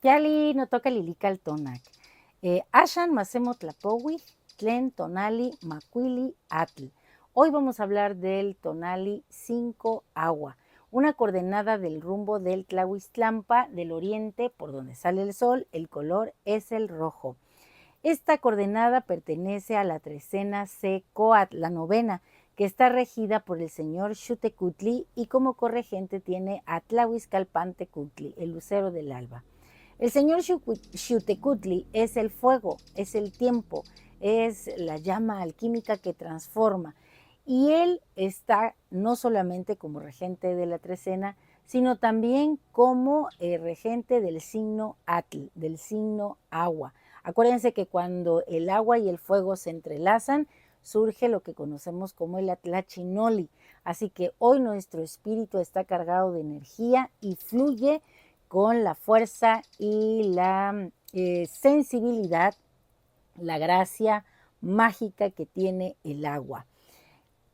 Yali no toca lilical tonac. Ashan masemo tlapowi, tlen tonali macuili atl. Hoy vamos a hablar del tonali 5 agua, una coordenada del rumbo del Tlahuistlampa del oriente, por donde sale el sol, el color es el rojo. Esta coordenada pertenece a la trecena Coat, la novena, que está regida por el señor Xutecutli y como corregente tiene a Tlahuizcalpantecutli, el lucero del alba. El señor Xutecutli es el fuego, es el tiempo, es la llama alquímica que transforma. Y él está no solamente como regente de la trecena, sino también como regente del signo Atl, del signo agua. Acuérdense que cuando el agua y el fuego se entrelazan, surge lo que conocemos como el Atlachinoli. Así que hoy nuestro espíritu está cargado de energía y fluye con la fuerza y la sensibilidad, la gracia mágica que tiene el agua.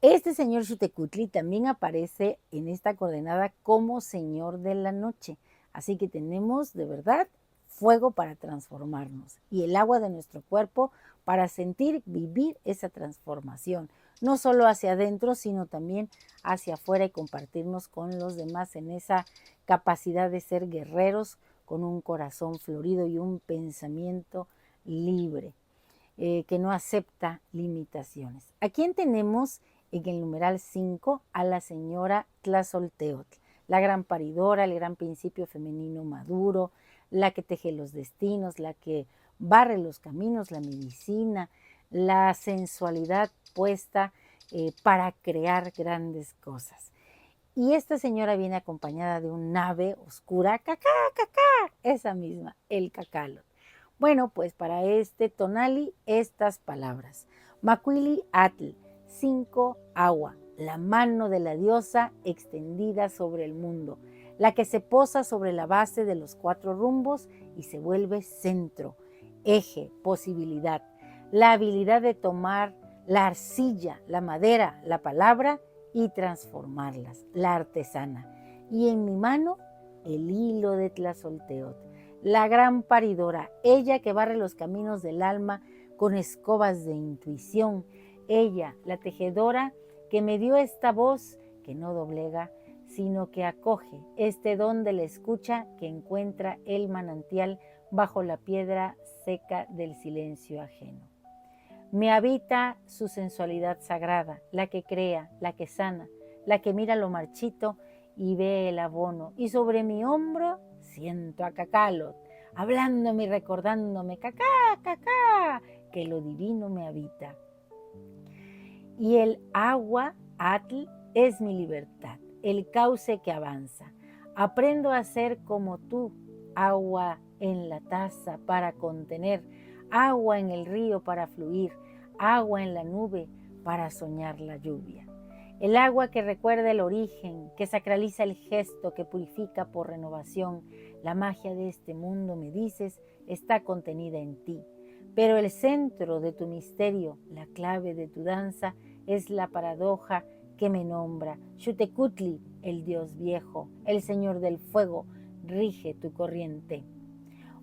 Este señor Xutecutli también aparece en esta coordenada como señor de la noche. Así que tenemos de verdad fuego para transformarnos y el agua de nuestro cuerpo para sentir, vivir esa transformación, no solo hacia adentro, sino también hacia afuera y compartirnos con los demás en esa capacidad de ser guerreros con un corazón florido y un pensamiento libre, que no acepta limitaciones. ¿A quién tenemos en el numeral 5? A la señora Tlazolteotl, la gran paridora, el gran principio femenino maduro, la que teje los destinos, la que barre los caminos, la medicina, la sensualidad puesta para crear grandes cosas. Y esta señora viene acompañada de un ave oscura, cacá, cacá, esa misma, el cacalo. Bueno, pues para este tonali, estas palabras. Macuili Atl, 5 agua, la mano de la diosa extendida sobre el mundo, la que se posa sobre la base de los 4 rumbos y se vuelve centro, eje, posibilidad, la habilidad de tomar la arcilla, la madera, la palabra y transformarlas, la artesana. Y en mi mano, el hilo de Tlazolteotl, la gran paridora, ella que barre los caminos del alma con escobas de intuición, ella, la tejedora que me dio esta voz que no doblega, sino que acoge este don de la escucha que encuentra el manantial bajo la piedra seca del silencio ajeno. Me habita su sensualidad sagrada, la que crea, la que sana, la que mira lo marchito y ve el abono. Y sobre mi hombro siento a Cacalot, hablándome y recordándome, cacá, cacá, que lo divino me habita. Y el agua, Atl, es mi libertad, el cauce que avanza. Aprendo a ser como tú, agua en la taza para contener, agua en el río para fluir, agua en la nube para soñar la lluvia. El agua que recuerda el origen, que sacraliza el gesto, que purifica por renovación. La magia de este mundo, me dices, está contenida en ti. Pero el centro de tu misterio, la clave de tu danza, es la paradoja que me nombra. Xutecutli, el dios viejo, el señor del fuego, rige tu corriente.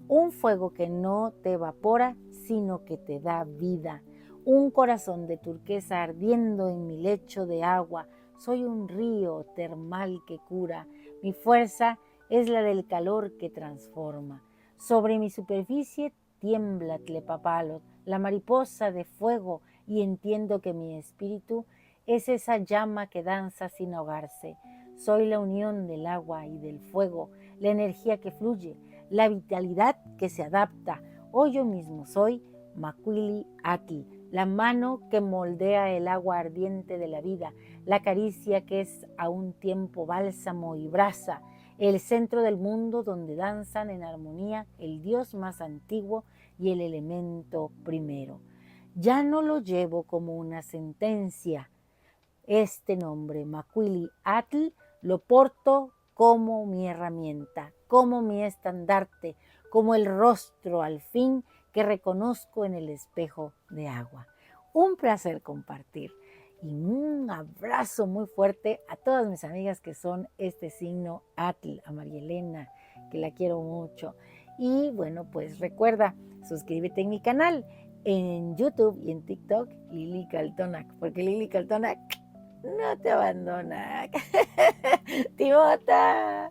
Un fuego que no te evapora, sino que te da vida. Un corazón de turquesa ardiendo en mi lecho de agua. Soy un río termal que cura. Mi fuerza es la del calor que transforma. Sobre mi superficie tiembla Tlepapalot, la mariposa de fuego, y entiendo que mi espíritu es esa llama que danza sin ahogarse. Soy la unión del agua y del fuego, la energía que fluye, la vitalidad que se adapta. Hoy yo mismo soy Macuili Atl, la mano que moldea el agua ardiente de la vida, la caricia que es a un tiempo bálsamo y brasa, el centro del mundo donde danzan en armonía el dios más antiguo y el elemento primero. Ya no lo llevo como una sentencia. Este nombre, Macuili Atl, lo porto como mi herramienta, como mi estandarte, como el rostro al fin que reconozco en el espejo de agua. Un placer compartir y un abrazo muy fuerte a todas mis amigas que son este signo Atl, a María Elena, que la quiero mucho, Y bueno, pues recuerda, suscríbete en mi canal en YouTube y en TikTok, Lili Caltonac, porque Lili Caltonac no te abandona. Timota.